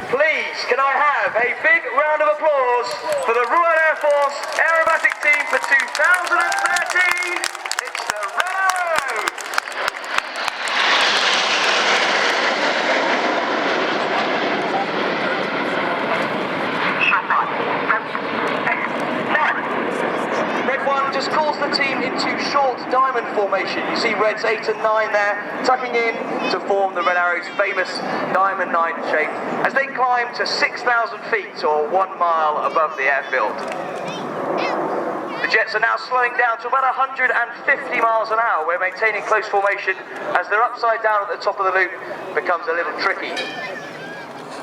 Please, can I have a big round of applause for the Royal Air Force aerobatic team for 2013? It's the Red Arrows! Red 1 just calls the team into short diamond formation. You see Reds 8 and 9 there, tucking in to form the Red Arrows' famous Diamond 9 shape as they climb to 6,000 feet or 1 mile above the airfield. The Jets are now slowing down to about 150 miles an hour. We're maintaining close formation as they're upside down at the top of the loop becomes a little tricky.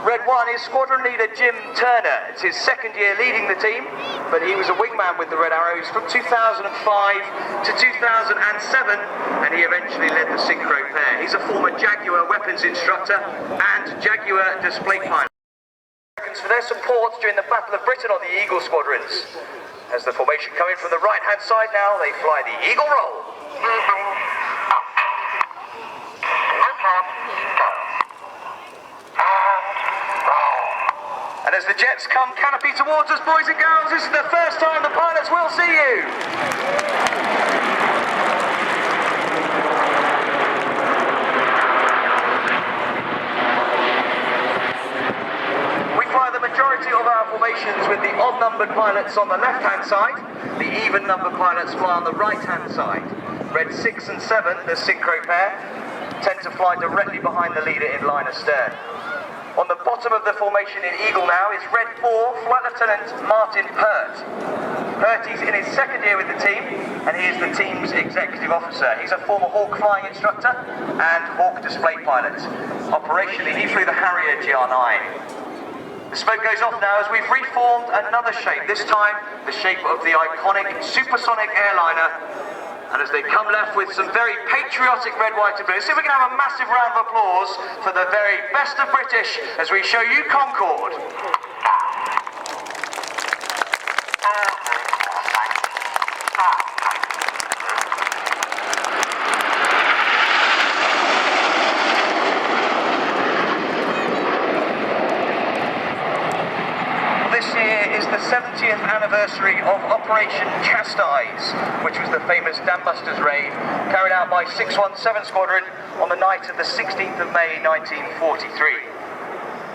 Red 1 is squadron leader Jim Turner. It's his second year leading the team, but he was a wingman with the Red Arrows from 2005 to 2007, and he eventually led the synchro pair. He's a former Jaguar weapons instructor and Jaguar display pilot. For their support during the Battle of Britain on the Eagle squadrons. As the formation coming from the right-hand side now, they fly the Eagle roll. And as the Jets come canopy towards us, boys and girls, this is the first time the pilots will see you. We fly the majority of our formations with the odd-numbered pilots on the left-hand side. The even-numbered pilots fly on the right-hand side. Red 6 and 7, the synchro pair, tend to fly directly behind the leader in line astern. On the bottom of the formation in Eagle now is Red 4, Flight Lieutenant Martin Pert. Pert's in his second year with the team, and he is the team's executive officer. He's a former Hawk flying instructor and Hawk display pilot. Operationally, he flew the Harrier GR9. The smoke goes off now as we've reformed another shape, this time the shape of the iconic supersonic airliner. And as they come left with some very patriotic red, white and blue, see if we can have a massive round of applause for the very best of British as we show you Concorde. This year is the 70th anniversary of Operation Chastise, which was the famous Dambusters raid carried out by 617 Squadron on the night of the 16th of May 1943.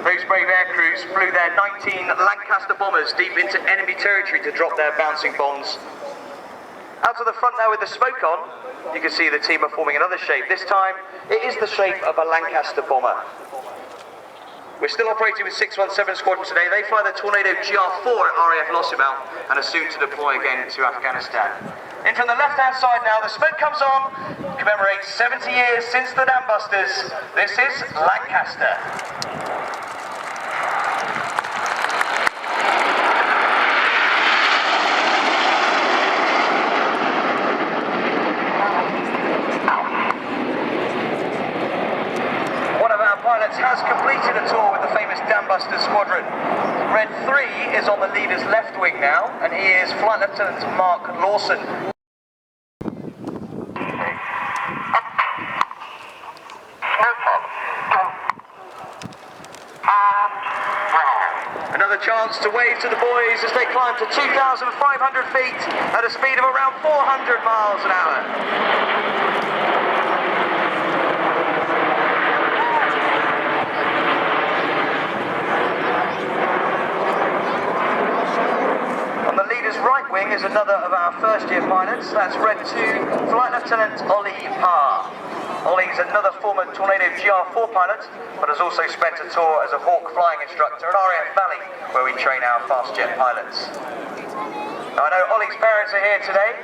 Those brave air crews flew their 19 Lancaster bombers deep into enemy territory to drop their bouncing bombs. Out to the front now with the smoke on, you can see the team are forming another shape. This time, it is the shape of a Lancaster bomber. We're still operating with 617 Squadron today. They fly the Tornado GR4 at RAF Lossiemouth and are soon to deploy again to Afghanistan. In from the left-hand side now, the smoke comes on, commemorates 70 years since the Dambusters. This is Lancaster. Has completed a tour with the famous Dambusters squadron. Red 3 is on the leader's left wing now, and he is Flight Lieutenant Mark Lawson. Another chance to wave to the boys as they climb to 2,500 feet at a speed of around 400 miles an hour. Right wing is another of our first-year pilots. That's Red 2, Flight Lieutenant Ollie Parr. Ollie's another former Tornado GR4 pilot, but has also spent a tour as a Hawk flying instructor at RAF Valley, where we train our fast jet pilots. Now, I know Ollie's parents are here today,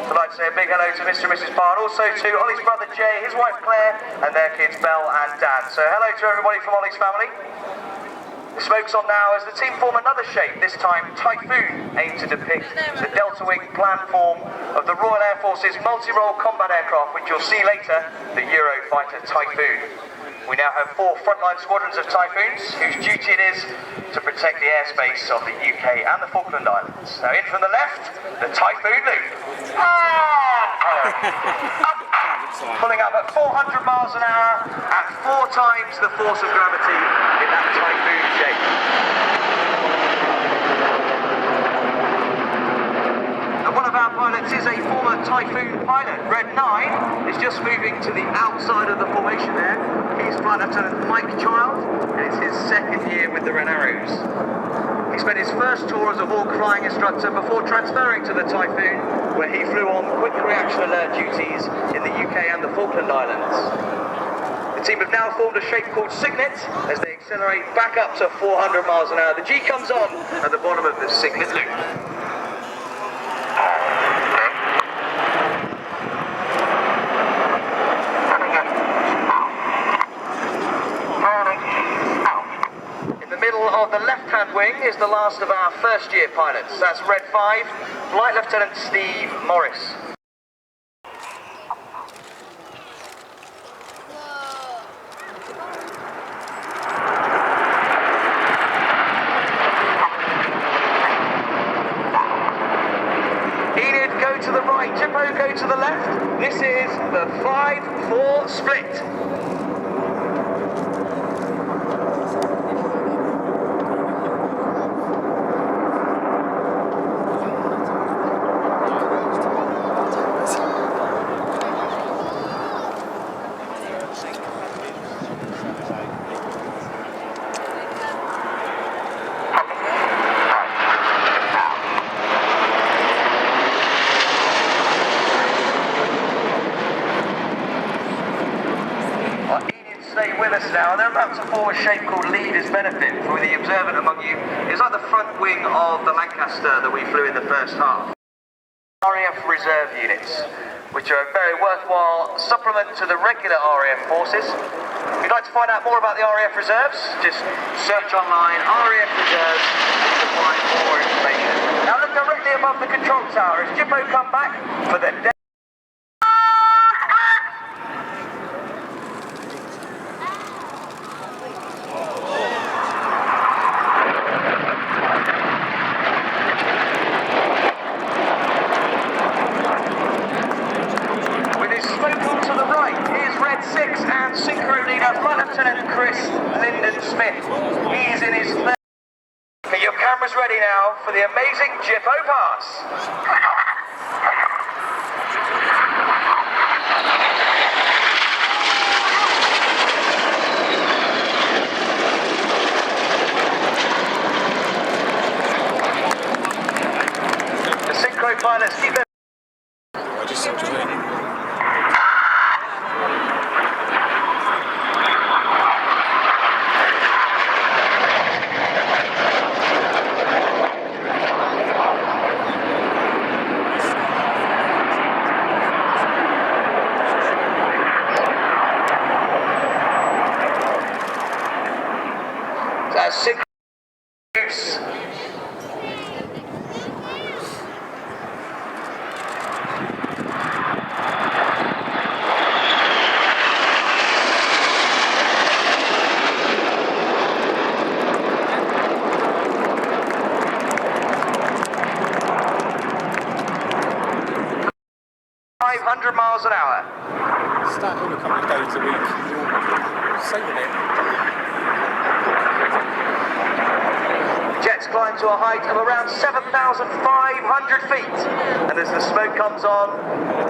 so I'd like to say a big hello to Mr. and Mrs. Parr, and also to Ollie's brother Jay, his wife Claire, and their kids Belle and Dan. So hello to everybody from Ollie's family. The smoke's on now as the team form another shape, this time Typhoon, aimed to depict the delta wing plan form of the Royal Air Force's multi-role combat aircraft, which you'll see later, the Eurofighter Typhoon. We now have 4 frontline squadrons of Typhoons, whose duty it is to protect the airspace of the UK and the Falkland Islands. Now in from the left, the Typhoon loop. Pulling up at 400 miles an hour at 4 times the force of gravity in that Typhoon shape. Typhoon pilot. Red 9 is just moving to the outside of the formation there. He's Flight Lieutenant Mike Child, and it's his second year with the Red Arrows. He spent his first tour as a Hawk flying instructor before transferring to the Typhoon, where he flew on quick reaction alert duties in the UK and the Falkland Islands. The team have now formed a shape called Signet as they accelerate back up to 400 miles an hour. The G comes on at the bottom of the Signet loop. Of the left-hand wing is the last of our first-year pilots. That's Red 5, Flight Lieutenant Steve Morris. Enid, go to the right. Jippo, go to the left. This is the 5-4 split. Stay with us now, and they're about to form a shape called Leader's Benefit. For the observant among you, it's like the front wing of the Lancaster that we flew in the first half. RAF reserve units, which are a very worthwhile supplement to the regular RAF forces. If you'd like to find out more about the RAF reserves, just search online RAF reserves to find more information. Now look directly above the control tower as Jippo come back for the He's in his third. Okay, your camera's ready now for the amazing Jippo pass. The synchro pilots keep their... Synchro use. Miles an hour. Start on a couple of days a week. You're saving it. Jets climb to a height of around 7,500 feet, and as the smoke comes on,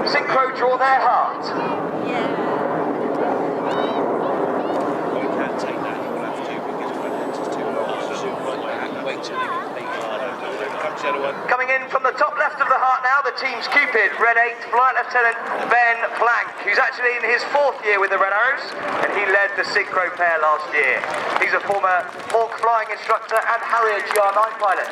synchro draw their heart. You can take that, you will have to, because when it's too long, you have to wait till they complete. Comes the other one. Coming in from the top left of the heart now, the team's Cupid, Red 8, Flight Lieutenant Ben Plank, who's actually in his 4th year with the Red Arrows, and he led the synchro pair last year. He's a former Hawk flying instructor and Harrier GR9 pilot.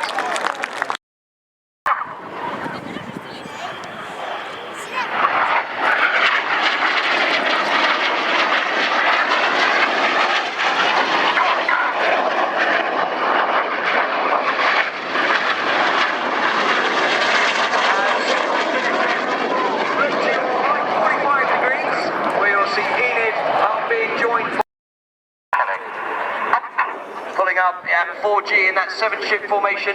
Up at 4G in that 7-ship formation.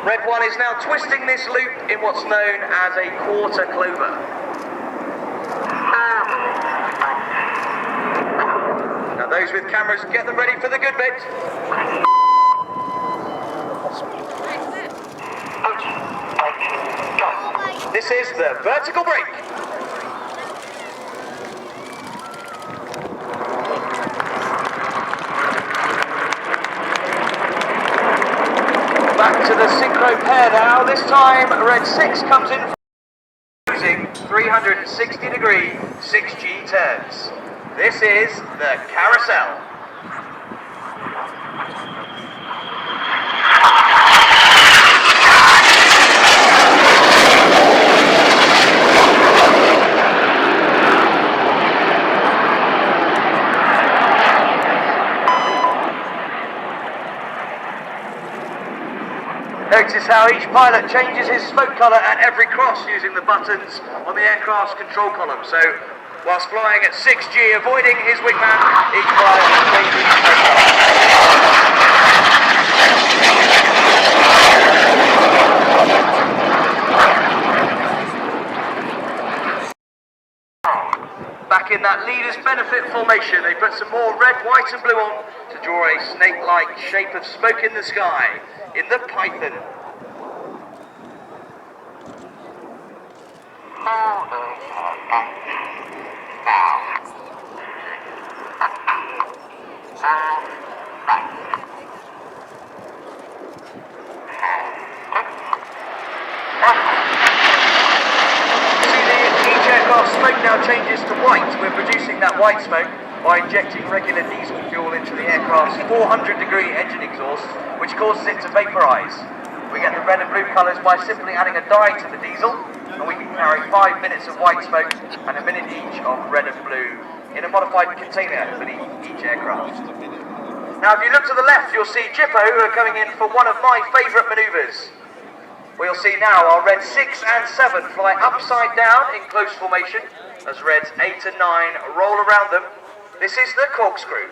Red 1 is now twisting this loop in what's known as a quarter clover. Now those Those with cameras, get them ready for the good bit. This is the vertical brake. Back to the synchro pair now. This time, red 6 comes in using 360-degree 6G turns. This is the carousel. Notice how each pilot changes his smoke colour at every cross using the buttons on the aircraft's control column. So, whilst flying at 6G, avoiding his wingman, each pilot changes his smoke colour. Back in that leader's benefit formation, they put some more red, white and blue on to draw a snake-like shape of smoke in the sky in the Typhoon. Smoke now changes to white. We're producing that white smoke by injecting regular diesel fuel into the aircraft's 400-degree engine exhaust, which causes it to vaporise. We get the red and blue colours by simply adding a dye to the diesel, and we can carry 5 minutes of white smoke and a minute each of red and blue in a modified container beneath each aircraft. Now, if you look to the left, you'll see Jippo, who are coming in for one of my favourite manoeuvres. We'll see now our reds 6 and 7 fly upside down in close formation as reds 8 and 9 roll around them. This is the corkscrew.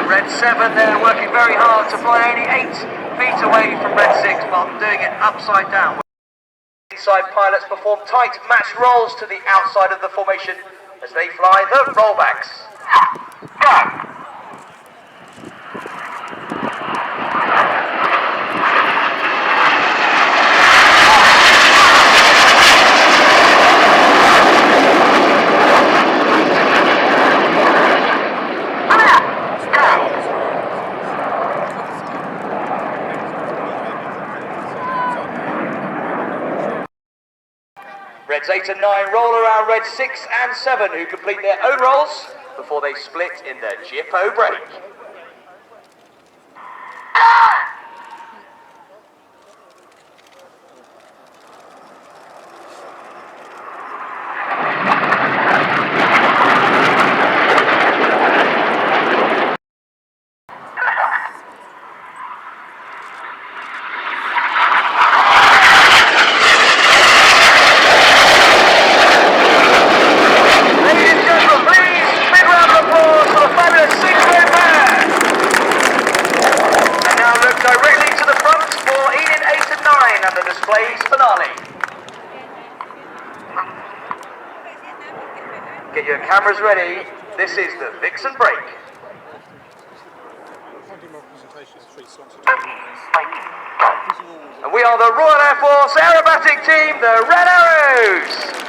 Red 7, they're working very hard to fly only 8 feet away from red 6, but doing it upside down. Inside pilots perform tight matched rolls to the outside of the formation as they fly the rollbacks. Go! Reds 8 and 9 roll around reds 6 and 7, who complete their own rolls before they split in the Jippo break. And the display's finale. Get your cameras ready. This is the Vixen break. And we are the Royal Air Force Aerobatic Team, the Red Arrows.